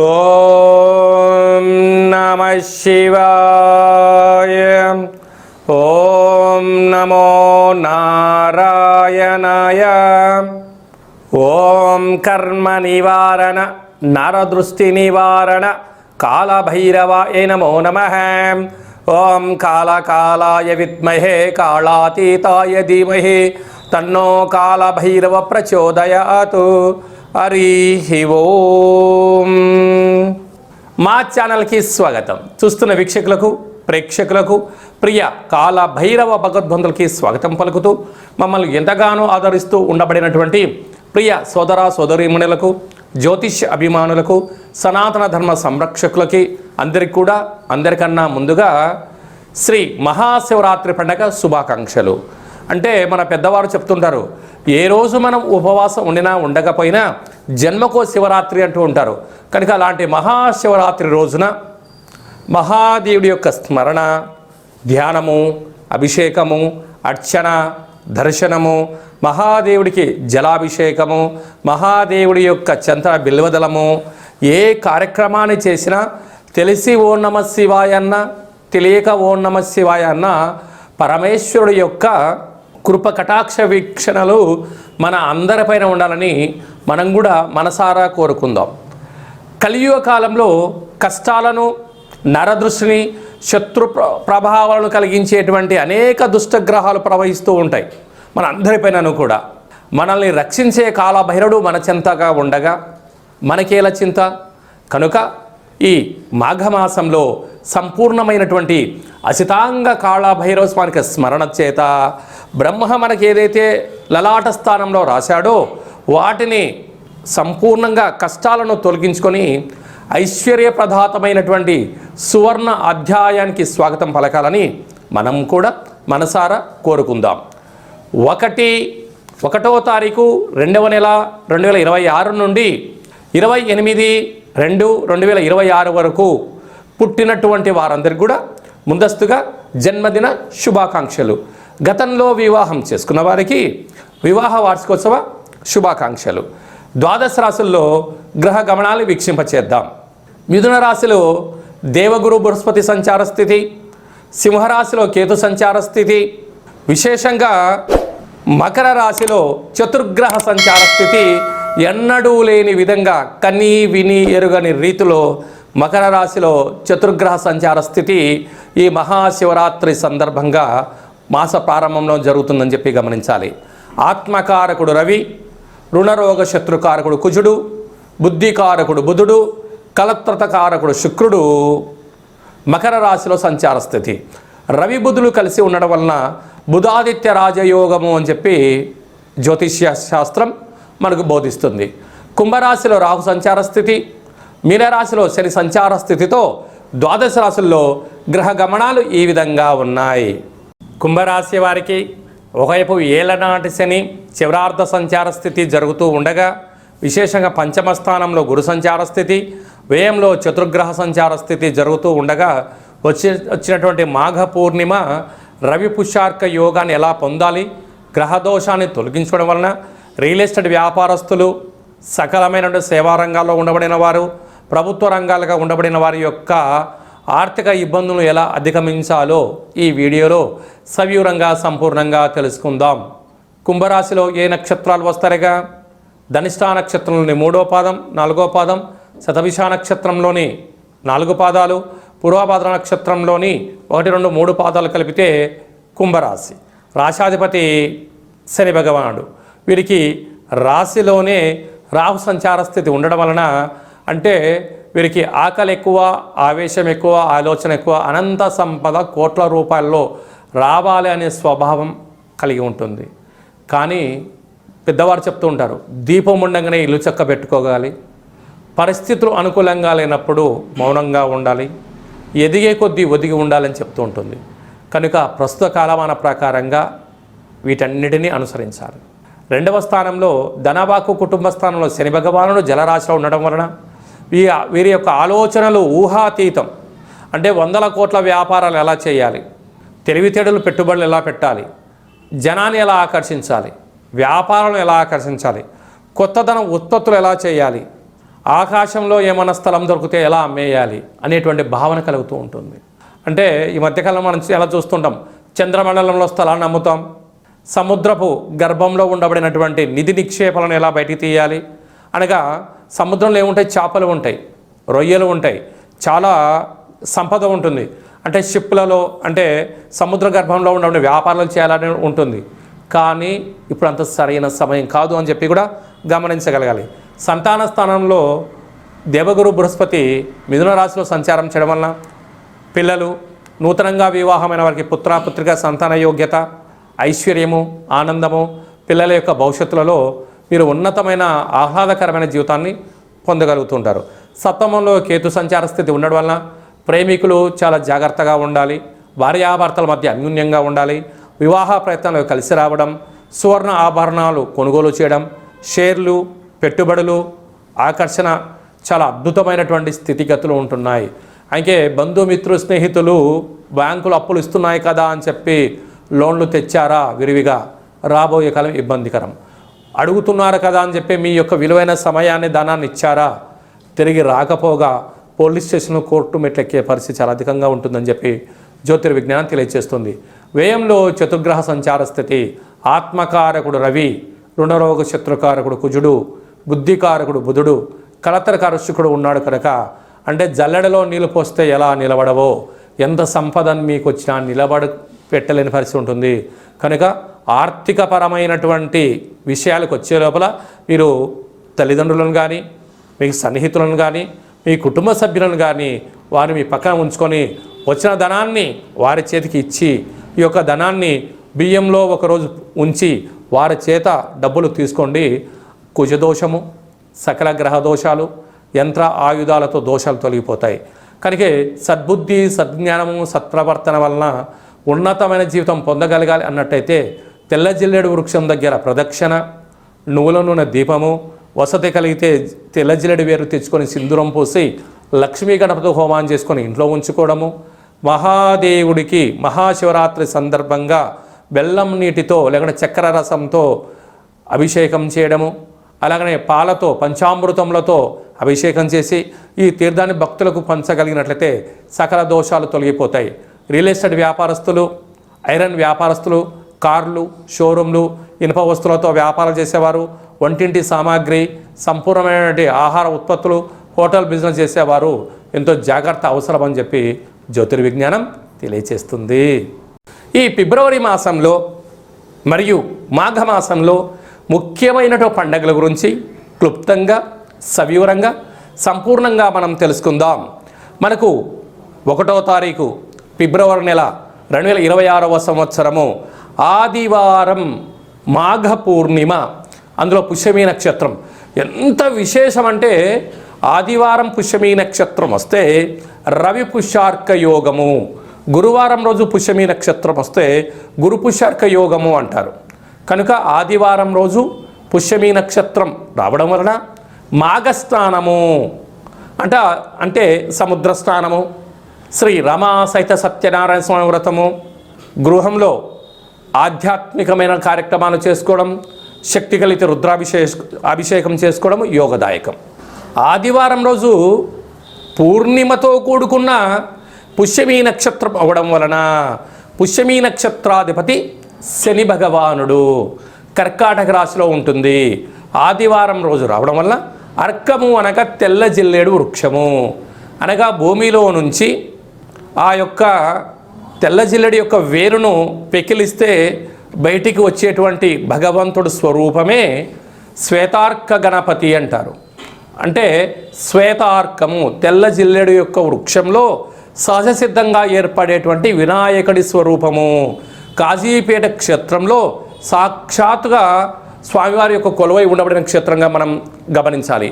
ఓం నమః శివాయ. ఓం నమో నారాయణాయ. ఓం కర్మ నివారణ నరదృష్టి నివారణ కాళభైరవాయ నమో నమః. ఓం కాళకాలాయ విద్మహే కాళాతీతాయ ధీమహి తన్నో కాళభైరవ ప్రచోదయాత్. హరి ఓం. మా ఛానల్కి స్వాగతం. చూస్తున్న వీక్షకులకు ప్రేక్షకులకు ప్రియ కాళభైరవ భగవద్బంధులకి స్వాగతం పలుకుతూ మమ్మల్ని ఎంతగానో ఆదరిస్తూ ఉండబడినటువంటి ప్రియ సోదర సోదరీమణులకు, జ్యోతిష్ అభిమానులకు, సనాతన ధర్మ సంరక్షకులకి అందరికన్నా ముందుగా శ్రీ మహాశివరాత్రి పండగ శుభాకాంక్షలు. అంటే మన పెద్దవారు చెప్తుంటారు, ఏ రోజు మనం ఉపవాసం ఉండినా ఉండకపోయినా జన్మకో శివరాత్రి అంటూ ఉంటారు. కనుక అలాంటి మహాశివరాత్రి రోజున మహాదేవుడి యొక్క స్మరణ, ధ్యానము, అభిషేకము, అర్చన, దర్శనము, మహాదేవుడికి జలాభిషేకము, మహాదేవుడి యొక్క చంద్ర బిల్వదలము, ఏ కార్యక్రమాన్ని చేసినా తెలిసి ఓం నమః శివాయ అన్న, తెలియక ఓం నమః శివాయ అన్న పరమేశ్వరుడి యొక్క కృప కటాక్ష వీక్షణలు మన అందరిపైన ఉండాలని మనం కూడా మనసారా కోరుకుందాం. కలియుగ కాలంలో కష్టాలను, నరదృష్టిని, శత్రు ప్రభావాలను కలిగించేటువంటి అనేక దుష్టగ్రహాలు ప్రవహిస్తూ ఉంటాయి మన అందరిపైనను కూడా. మనల్ని రక్షించే కాళభైరవుడు మన చెంతగా ఉండగా మనకేల చింత? కనుక ఈ మాఘమాసంలో సంపూర్ణమైనటువంటి అసితాంగ కాళభైరవ స్వామికి స్మరణ చేత బ్రహ్మ మనకి ఏదైతే లలాట స్థానంలో రాశాడో వాటిని సంపూర్ణంగా కష్టాలను తొలగించుకొని ఐశ్వర్యప్రదాతమైనటువంటి సువర్ణ అధ్యాయానికి స్వాగతం పలకాలని మనం కూడా మనసారా కోరుకుందాం. 1వ తారీఖు 2వ నెల 2026 నుండి 28/2/2026 వరకు పుట్టినటువంటి వారందరికీ కూడా ముందస్తుగా జన్మదిన శుభాకాంక్షలు. గతంలో వివాహం చేసుకున్న వారికి వివాహ వార్షికోత్సవ శుభాకాంక్షలు. ద్వాదశ రాశుల్లో గ్రహ గమనాలు వీక్షింపచేద్దాం. మిథున రాశిలో దేవగురు బృహస్పతి సంచార స్థితి, సింహరాశిలో కేతు సంచార స్థితి, విశేషంగా మకర రాశిలో చతుర్గ్రహ సంచార స్థితి. ఎన్నడూ లేని విధంగా కన్నీ విని ఎరుగని రీతిలో మకర రాశిలో చతుర్గ్రహ సంచార స్థితి ఈ మహాశివరాత్రి సందర్భంగా మాస ప్రారంభంలో జరుగుతుందని చెప్పి గమనించాలి. ఆత్మకారకుడు రవి, రుణరోగ శత్రుకారకుడు కుజుడు, బుద్ధికారకుడు బుధుడు, కలత్రతకారకుడు శుక్రుడు మకర రాశిలో సంచార స్థితి. రవి బుధులు కలిసి ఉండడం వలన బుధాదిత్య రాజయోగము అని చెప్పి జ్యోతిష్య శాస్త్రం మనకు బోధిస్తుంది. కుంభరాశిలో రాహు సంచార స్థితి, మీనరాశిలో శని సంచార స్థితితో ద్వాదశ రాశుల్లో గ్రహ గమనాలు ఈ విధంగా ఉన్నాయి. కుంభరాశి వారికి ఒకవైపు ఏళ్ళనాటి శని చివరార్ధ సంచార స్థితి జరుగుతూ ఉండగా, విశేషంగా పంచమ స్థానంలో గురు సంచార స్థితి, వ్యయంలో చతుర్గ్రహ సంచార స్థితి జరుగుతూ ఉండగా వచ్చినటువంటి మాఘ పూర్ణిమ రవి పుష్యార్క యోగాన్ని ఎలా పొందాలి, గ్రహదోషాన్ని తొలగించడం వలన రియల్ ఎస్టేట్ వ్యాపారస్తులు, సకలమైనటువంటి సేవా రంగాల్లో ఉండబడిన వారు, ప్రభుత్వ రంగాలుగా ఉండబడిన వారి యొక్క ఆర్థిక ఇబ్బందులను ఎలా అధిగమించాలో ఈ వీడియోలో సవివరంగా సంపూర్ణంగా తెలుసుకుందాం. కుంభరాశిలో ఏ నక్షత్రాలు వస్తారుగా? ధనిష్ఠా నక్షత్రంలోని 3వ పాదం, 4వ పాదం, శతభిష నక్షత్రంలోని 4 పాదాలు, పూర్వభాద్ర నక్షత్రంలోని 1, 2, 3 పాదాలు కలిపితే కుంభరాశి. రాశాధిపతి శని భగవానుడు. వీరికి రాశిలోనే రాహు సంచార స్థితి ఉండడం వలన అంటే వీరికి ఆకలి ఎక్కువ, ఆవేశం ఎక్కువ, ఆలోచన ఎక్కువ, అనంత సంపద కోట్ల రూపాయల్లో రావాలి అనే స్వభావం కలిగి ఉంటుంది. కానీ పెద్దవారు చెప్తూ ఉంటారు, దీపం ఉండగానే ఇల్లు చక్క పెట్టుకోగాలి, పరిస్థితులు అనుకూలంగా లేనప్పుడు మౌనంగా ఉండాలి, ఎదిగే కొద్దీ ఒదిగి ఉండాలని చెప్తూ ఉంటుంది. కనుక ప్రస్తుత కాలమాన ప్రకారంగా వీటన్నిటినీ అనుసరించాలి. 2వ స్థానంలో ధనవాకు కుటుంబ స్థానంలో శని భగవానుడు జలరాశిలో ఉండడం వలన వీరి యొక్క ఆలోచనలు ఊహాతీతం. అంటే 100 కోట్ల వ్యాపారాలు ఎలా చేయాలి, తెలివితేటలు పెట్టుబడులు ఎలా పెట్టాలి, జనాన్ని ఎలా ఆకర్షించాలి, వ్యాపారాలను ఎలా ఆకర్షించాలి, కొత్తదనం ఉత్పత్తులు ఎలా చేయాలి, ఆకాశంలో ఏమైనా స్థలం దొరికితే ఎలా అమ్మేయాలి అనేటువంటి భావన కలుగుతూ ఉంటుంది. అంటే ఈ మధ్యకాలంలో మనం ఎలా చూస్తుంటాం, చంద్రమండలంలో స్థలాన్ని అమ్ముతాం, సముద్రపు గర్భంలో ఉండబడినటువంటి నిధి నిక్షేపాలను ఎలా బయటికి తీయాలి అనగా సముద్రంలో ఏముంటాయి, చేపలు ఉంటాయి, రొయ్యలు ఉంటాయి, చాలా సంపద ఉంటుంది. అంటే షిప్లలో అంటే సముద్ర గర్భంలో ఉండే వ్యాపారాలు చేయాలని ఉంటుంది. కానీ ఇప్పుడు అంత సరైన సమయం కాదు అని చెప్పి కూడా గమనించగలగాలి. సంతాన స్థానంలో దేవగురు బృహస్పతి మిథున రాశిలో సంచారం చేయడం వలన పిల్లలు, నూతనంగా వివాహమైన వారికి పుత్రపుత్రిక సంతాన యోగ్యత, ఐశ్వర్యము, ఆనందము, పిల్లల యొక్క భవిష్యత్తులలో మీరు ఉన్నతమైన ఆహ్లాదకరమైన జీవితాన్ని పొందగలుగుతుంటారు. సప్తమంలో కేతు సంచార స్థితి ఉండడం వలన ప్రేమికులు చాలా జాగ్రత్తగా ఉండాలి, భార్యాభర్తల మధ్య అన్యోన్యంగా ఉండాలి, వివాహ ప్రయత్నాలు కలిసి రావడం, సువర్ణ ఆభరణాలు కొనుగోలు చేయడం, షేర్లు, పెట్టుబడులు, ఆకర్షణ చాలా అద్భుతమైనటువంటి స్థితిగతులు ఉంటున్నాయి. అయితే బంధుమిత్రు స్నేహితులు బ్యాంకులు అప్పులు ఇస్తున్నాయి కదా అని చెప్పి లోన్లు తెచ్చారా విరివిగా, రాబోయే కాలం ఇబ్బందికరం. అడుగుతున్నారు కదా అని చెప్పి మీ యొక్క విలువైన సమయాన్ని ధనాన్ని ఇచ్చారా, తిరిగి రాకపోగా పోలీస్ స్టేషన్, కోర్టు మెట్లెక్కే పరిస్థితి చాలా అధికంగా ఉంటుందని చెప్పి జ్యోతిర్విజ్ఞానం తెలియజేస్తుంది. వ్యయంలో చతుర్గ్రహ సంచార స్థితి, ఆత్మకారకుడు రవి, రుణరోగ శత్రుకారకుడు కుజుడు, బుద్ధికారకుడు బుధుడు, కలతరకారక శుక్రుడు ఉన్నాడు కనుక అంటే జల్లెడలో నీళ్ళు పోస్తే ఎలా నిలబడవో, ఎంత సంపదని మీకు వచ్చినా పెట్టలేని పరిస్థితి ఉంటుంది. కనుక ఆర్థికపరమైనటువంటి విషయాలకు వచ్చే లోపల మీరు తల్లిదండ్రులను కానీ, మీకు సన్నిహితులను కానీ, మీ కుటుంబ సభ్యులను కానీ వారు మీ పక్కన ఉంచుకొని వచ్చిన ధనాన్ని వారి చేతికి ఇచ్చి, ఈ యొక్క ధనాన్ని బియ్యంలో ఒకరోజు ఉంచి వారి చేత డబ్బులు తీసుకోండి. కుజదోషము, సకల గ్రహ దోషాలు, యంత్ర ఆయుధాలతో దోషాలు తొలగిపోతాయి. కనుక సద్బుద్ధి, సద్జ్ఞానము, సత్ప్రవర్తన వలన ఉన్నతమైన జీవితం పొందగలగాలి అన్నట్టయితే తెల్ల జిల్లేడు వృక్షం దగ్గర ప్రదక్షిణ, నువ్వుల నూనె దీపము, వసతి కలిగితే తెల్ల జిల్లేడు వేరు తెచ్చుకొని సింధూరం పోసి లక్ష్మీ గణపతి హోమాన్ని చేసుకొని ఇంట్లో ఉంచుకోవడము, మహాదేవుడికి మహాశివరాత్రి సందర్భంగా బెల్లం నీటితో లేకుంటే చక్కెర రసంతో అభిషేకం చేయడము, అలాగనే పాలతో పంచామృతములతో అభిషేకం చేసి ఈ తీర్థాన్ని భక్తులకు పంచగలిగినట్లయితే సకల దోషాలు తొలగిపోతాయి. రియల్ ఎస్టేట్ వ్యాపారస్తులు, ఐరన్ వ్యాపారస్తులు, కార్లు, షోరూంలు, ఇనుప వస్తువులతో వ్యాపారం చేసేవారు, వంటింటి సామాగ్రి, సంపూర్ణమైనటువంటి ఆహార ఉత్పత్తులు, హోటల్ బిజినెస్ చేసేవారు ఎంతో జాగ్రత్త అవసరం అని చెప్పి జ్యోతిర్విజ్ఞానం తెలియచేస్తుంది. ఈ ఫిబ్రవరి మాసంలో మరియు మాఘమాసంలో ముఖ్యమైనటువంటి పండుగల గురించి క్లుప్తంగా, సవివరంగా, సంపూర్ణంగా మనం తెలుసుకుందాం. మనకు 1వ తారీఖు ఫిబ్రవరి నెల 2026వ సంవత్సరము ఆదివారం, మాఘ పూర్ణిమ, అందులో పుష్యమీ నక్షత్రం. ఎంత విశేషం అంటే ఆదివారం పుష్యమీ నక్షత్రం వస్తే రవి పుష్యార్క యోగము, గురువారం రోజు పుష్యమీ నక్షత్రం వస్తే గురు పుష్యార్క యోగము అంటారు. కనుక ఆదివారం రోజు పుష్యమీ నక్షత్రం రావడం వలన మాఘస్నానము అంటే సముద్ర స్నానము, శ్రీ రమా సహిత సత్యనారాయణ స్వామి వ్రతము, గృహంలో ఆధ్యాత్మికమైన కార్యక్రమాలు చేసుకోవడం, శక్తి కలిగితే అభిషేకం చేసుకోవడం యోగదాయకం. ఆదివారం రోజు పూర్ణిమతో కూడుకున్న పుష్యమీ నక్షత్రం అవ్వడం వలన పుష్యమీ నక్షత్రాధిపతి శని భగవానుడు కర్కాటక రాశిలో ఉంటుంది. ఆదివారం రోజు రావడం వల్ల అర్కము అనగా తెల్ల జిల్లేడు వృక్షము, అనగా భూమిలో నుంచి ఆ యొక్క తెల్ల జిల్లేడు యొక్క వేరును పెకిలిస్తే బయటికి వచ్చేటువంటి భగవంతుడు స్వరూపమే శ్వేతార్క గణపతి అంటారు. అంటే శ్వేతార్కము తెల్ల జిల్లేడు యొక్క వృక్షంలో సహజ సిద్ధంగా ఏర్పడేటువంటి వినాయకుడి స్వరూపము. కాజీపేట క్షేత్రంలో సాక్షాత్తుగా స్వామివారి యొక్క కొలువై ఉండబడిన క్షేత్రంగా మనం గమనించాలి.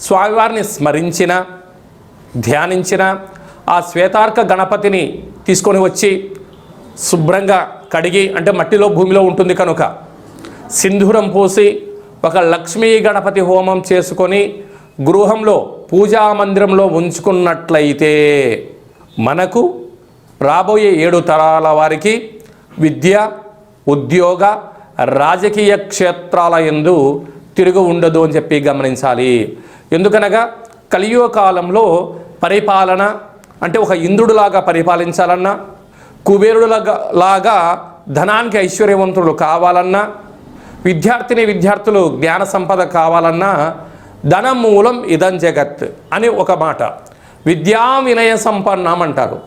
స్వామివారిని స్మరించిన, ధ్యానించిన ఆ శ్వేతార్క గణపతిని తీసుకొని వచ్చి శుభ్రంగా కడిగి, అంటే మట్టిలో భూమిలో ఉంటుంది కనుక సింధూరం పోసి ఒక లక్ష్మీ గణపతి హోమం చేసుకొని గృహంలో పూజా మందిరంలో ఉంచుకున్నట్లయితే మనకు రాబోయే 7 తరాల వారికి విద్య, ఉద్యోగ, రాజకీయ క్షేత్రాల యందు తిరుగు ఉండదు అని చెప్పి గమనించాలి. ఎందుకనగా కలియుగ కాలంలో పరిపాలన అంటే ఒక ఇంద్రుడిలాగా పరిపాలించాలన్నా, కుబేరుడులాగా ధనానికి ఐశ్వర్యవంతులు కావాలన్నా, విద్యార్థులు జ్ఞాన సంపద కావాలన్నా ధనం మూలం ఇదం జగత్ అని ఒక మాట. విద్యా వినయ సంపన్నం అంటారు.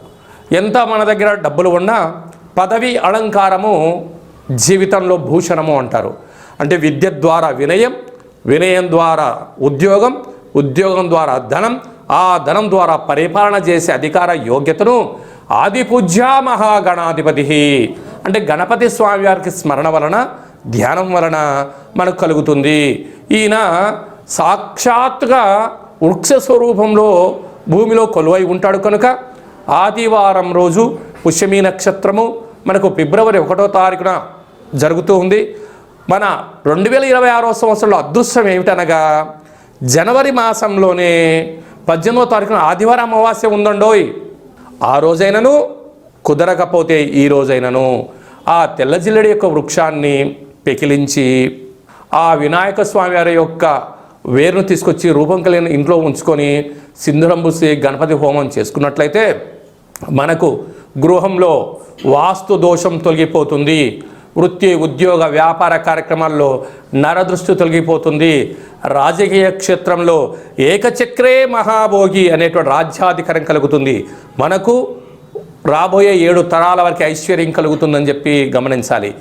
ఎంత మన దగ్గర డబ్బులు ఉన్నా పదవి అలంకారము జీవితంలో భూషణము అంటారు. అంటే విద్య ద్వారా వినయం, వినయం ద్వారా ఉద్యోగం, ఉద్యోగం ద్వారా ధనం, ఆ ధనం ద్వారా పరిపాలన చేసే అధికార యోగ్యతను ఆదిపూజ్య మహాగణాధిపతి అంటే గణపతి స్వామి వారికి స్మరణ వలన, ధ్యానం వలన మనకు కలుగుతుంది. ఈయన సాక్షాత్తుగా వృక్ష స్వరూపంలో భూమిలో కొలువై ఉంటాడు కనుక ఆదివారం రోజు పుష్యమి నక్షత్రము మనకు ఫిబ్రవరి 1వ తారీఖున జరుగుతూ ఉంది. మన 2026వ సంవత్సరంలో అదృష్టం ఏమిటనగా జనవరి మాసంలోనే 18వ తారీఖున ఆదివారం అమావాస్య ఉందండోయ్. ఆ రోజైనను కుదరకపోతే ఈ రోజైనను ఆ తెల్ల జిల్లెడి యొక్క వృక్షాన్ని పెకిలించి ఆ వినాయక స్వామి వారి యొక్క వేరును తీసుకొచ్చి రూపం కలిగిన ఇంట్లో ఉంచుకొని సింధూరం పూసి గణపతి హోమం చేసుకున్నట్లయితే మనకు గృహంలో వాస్తు దోషం తొలగిపోతుంది. వృత్తి, ఉద్యోగ, వ్యాపార కార్యక్రమాల్లో నరదృష్టి తొలగిపోతుంది. రాజకీయ క్షేత్రంలో ఏకచక్రే మహాభోగి అనేటువంటి రాజ్యాధికారం కలుగుతుంది. మనకు రాబోయే 7 తరాల వరకు ఐశ్వర్యం కలుగుతుందని చెప్పి గమనించాలి.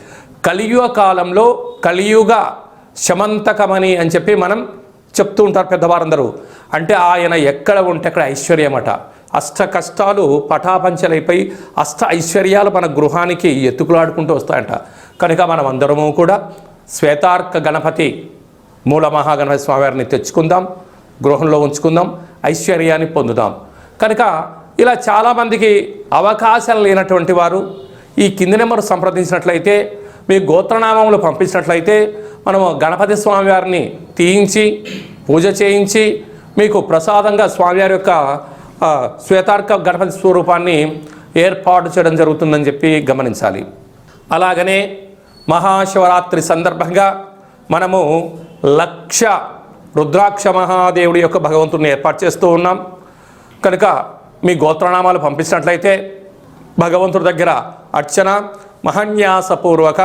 కలియుగ కాలంలో కలియుగ శమంతకమని అని చెప్పి మనం చెప్తూ ఉంటారు పెద్దవారందరూ. అంటే ఆయన ఎక్కడ ఉంటే అక్కడ ఐశ్వర్యమట. అష్ట కష్టాలు పటాపంచలైపోయి అష్ట ఐశ్వర్యాలు మన గృహానికి ఎత్తుకులాడుకుంటూ వస్తాయంట. కనుక మనం అందరము కూడా శ్వేతార్క గణపతి మూల మహాగణపతి స్వామివారిని తెచ్చుకుందాం, గృహంలో ఉంచుకుందాం, ఐశ్వర్యాన్ని పొందుదాం. కనుక ఇలా చాలామందికి అవకాశం లేనటువంటి వారు ఈ కింది నెంబర్ సంప్రదించినట్లయితే, మీ గోత్రనామములు పంపించినట్లయితే మనము గణపతి స్వామివారిని తీయించి పూజ చేయించి మీకు ప్రసాదంగా స్వామివారి యొక్క శ్వేతార్క గణపతి స్వరూపాన్ని ఏర్పాటు చేయడం జరుగుతుందని చెప్పి గమనించాలి. అలాగనే మహాశివరాత్రి సందర్భంగా మనము 1,00,000 రుద్రాక్ష మహాదేవుడి యొక్క భగవంతుడిని ఏర్పాటు చేస్తూ ఉన్నాం. కనుక మీ గోత్రనామాలు పంపించినట్లయితే భగవంతుడి దగ్గర అర్చన, మహాన్యాసపూర్వక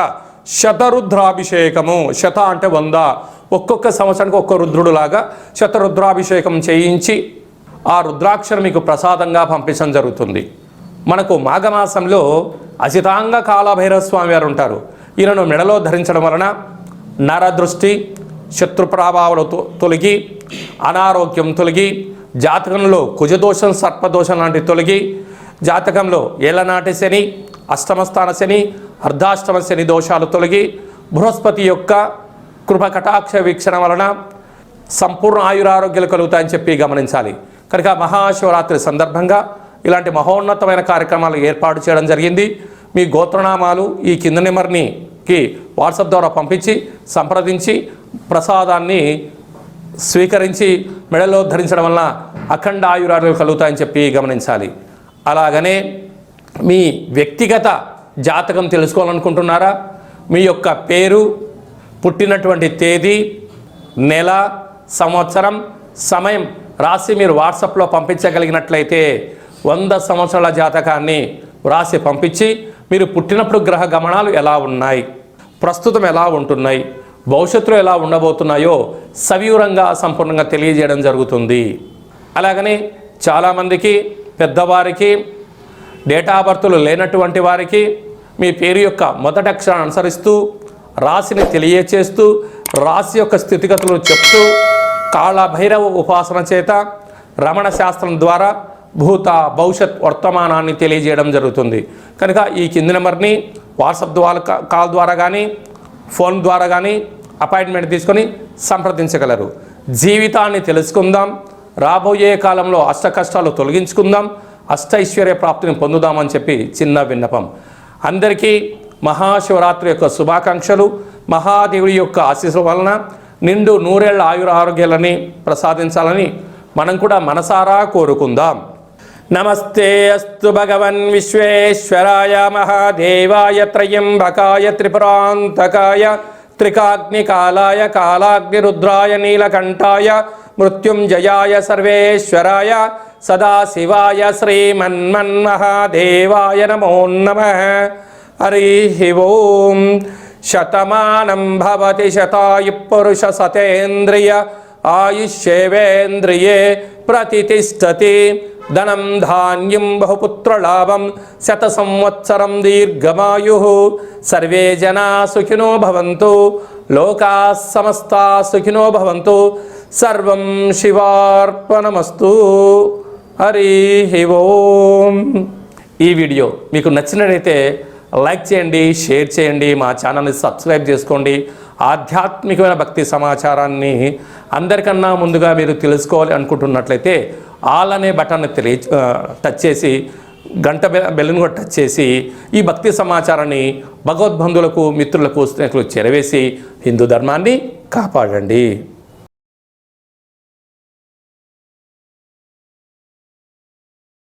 శతరుద్రాభిషేకము, శత అంటే 100, ఒక్కొక్క సంవత్సరానికి ఒక్క రుద్రుడులాగా శతరుద్రాభిషేకం చేయించి ఆ రుద్రాక్షను మీకు ప్రసాదంగా పంపించడం జరుగుతుంది. మనకు మాఘమాసంలో అసితాంగ కాలభైరవ స్వామి వారు ఉంటారు. ఈయనను మెడలో ధరించడం వలన నరదృష్టి, శత్రు ప్రభావాలు తొలగి, అనారోగ్యం తొలగి, జాతకంలో కుజదోషం, సర్పదోషం లాంటి తొలగి, జాతకంలో ఏళ్ళనాటి శని, అష్టమస్థాన శని, అర్ధాష్టమ శని దోషాలు తొలగి, బృహస్పతి యొక్క కృప కటాక్ష వీక్షణ వలన సంపూర్ణ ఆయురారోగ్యాలు కలుగుతాయని చెప్పి గమనించాలి. కనుక మహాశివరాత్రి సందర్భంగా ఇలాంటి మహోన్నతమైన కార్యక్రమాలు ఏర్పాటు చేయడం జరిగింది. మీ గోత్రనామాలు ఈ కింద నెంబర్కి వాట్సాప్ ద్వారా పంపించి సంప్రదించి ప్రసాదాన్ని స్వీకరించి మెడలో ధరించడం వలన అఖండ ఆయురారోగ్యాలు కలుగుతాయని చెప్పి గమనించాలి. అలాగనే మీ వ్యక్తిగత జాతకం తెలుసుకోవాలనుకుంటున్నారా? మీ యొక్క పేరు, పుట్టినటువంటి తేదీ, నెల, సంవత్సరం, సమయం రాసి మీరు వాట్సాప్లో పంపించగలిగినట్లయితే 100 సంవత్సరాల జాతకాన్ని రాసి పంపించి మీరు పుట్టినప్పుడు గ్రహ గమనాలు ఎలా ఉన్నాయి, ప్రస్తుతం ఎలా ఉంటున్నాయి, భవిష్యత్తులో ఎలా ఉండబోతున్నాయో సవివరంగా సంపూర్ణంగా తెలియజేయడం జరుగుతుంది. అలాగని చాలామందికి పెద్దవారికి, డేట్ ఆఫ్ బర్త్లు లేనటువంటి వారికి మీ పేరు యొక్క మొదటి అక్షరాన్ని అనుసరిస్తూ రాశిని తెలియచేస్తూ రాశి యొక్క స్థితిగతులను చెప్తూ కాళభైరవ ఉపాసన చేత రమణ శాస్త్రం ద్వారా భూత భవిష్యత్ వర్తమానాన్ని తెలియజేయడం జరుగుతుంది. కనుక ఈ కింది నెంబర్ని వాట్సాప్ ద్వారా, కాల్ ద్వారా కానీ ఫోన్ ద్వారా కానీ అపాయింట్మెంట్ తీసుకొని సంప్రదించగలరు. జీవితాన్ని తెలుసుకుందాం, రాబోయే కాలంలో అష్ట కష్టాలు తొలగించుకుందాం, అష్టైశ్వర్య ప్రాప్తిని పొందుదామని చెప్పి చిన్న విన్నపం. అందరికీ మహాశివరాత్రి యొక్క శుభాకాంక్షలు. మహాదేవుడి యొక్క ఆశీస్సుల వలన నిండు 100 ఏళ్ల ఆయుర ఆరోగ్యాలని ప్రసాదించాలని మనం కూడా మనసారా కోరుకుందాం. నమస్తే అస్తు భగవన్ విశ్వేశ్వరాయ మహాదేవాయ త్రయంబకాయ త్రిపురాంతకాయ త్రికాగ్నికాలాయ కాలాగ్నిరుద్రాయ నీలకంఠాయ మృత్యుంజయాయ సర్వేశ్వరాయ సదాశివాయ శ్రీమన్మన్మహాదేవాయ నమో నమః. హరి ఓం. శతమానం భవతి శతాయు పురుష సతేంద్రియ ఆయుష్యేవేంద్రియే ప్రతిష్టతి. ధనం ధాన్యం బహుపుత్రలాభం శత సంవత్సరం దీర్ఘమాయు. సర్వే జనా సుఖినో భవంతు. లోకా సమస్తా సుఖినో భవంతు. సర్వం శివార్పణమస్తు. హరి ఓం. ఈ వీడియో మీకు నచ్చినట్లయితే లైక్ చేయండి, షేర్ చేయండి, మా ఛానల్ని సబ్స్క్రైబ్ చేసుకోండి. ఆధ్యాత్మికమైన భక్తి సమాచారాన్ని అందరికన్నా ముందుగా మీరు తెలుసుకోవాలి అనుకుంటున్నట్లయితే ఆల్ అనే బటన్ని టచ్ చేసి గంట బెల్లును కూడా టచ్ చేసి ఈ భక్తి సమాచారాన్ని భగవద్బంధువులకు, మిత్రులకు, స్నేహితులకు చేరవేసి హిందూ ధర్మాన్ని కాపాడండి.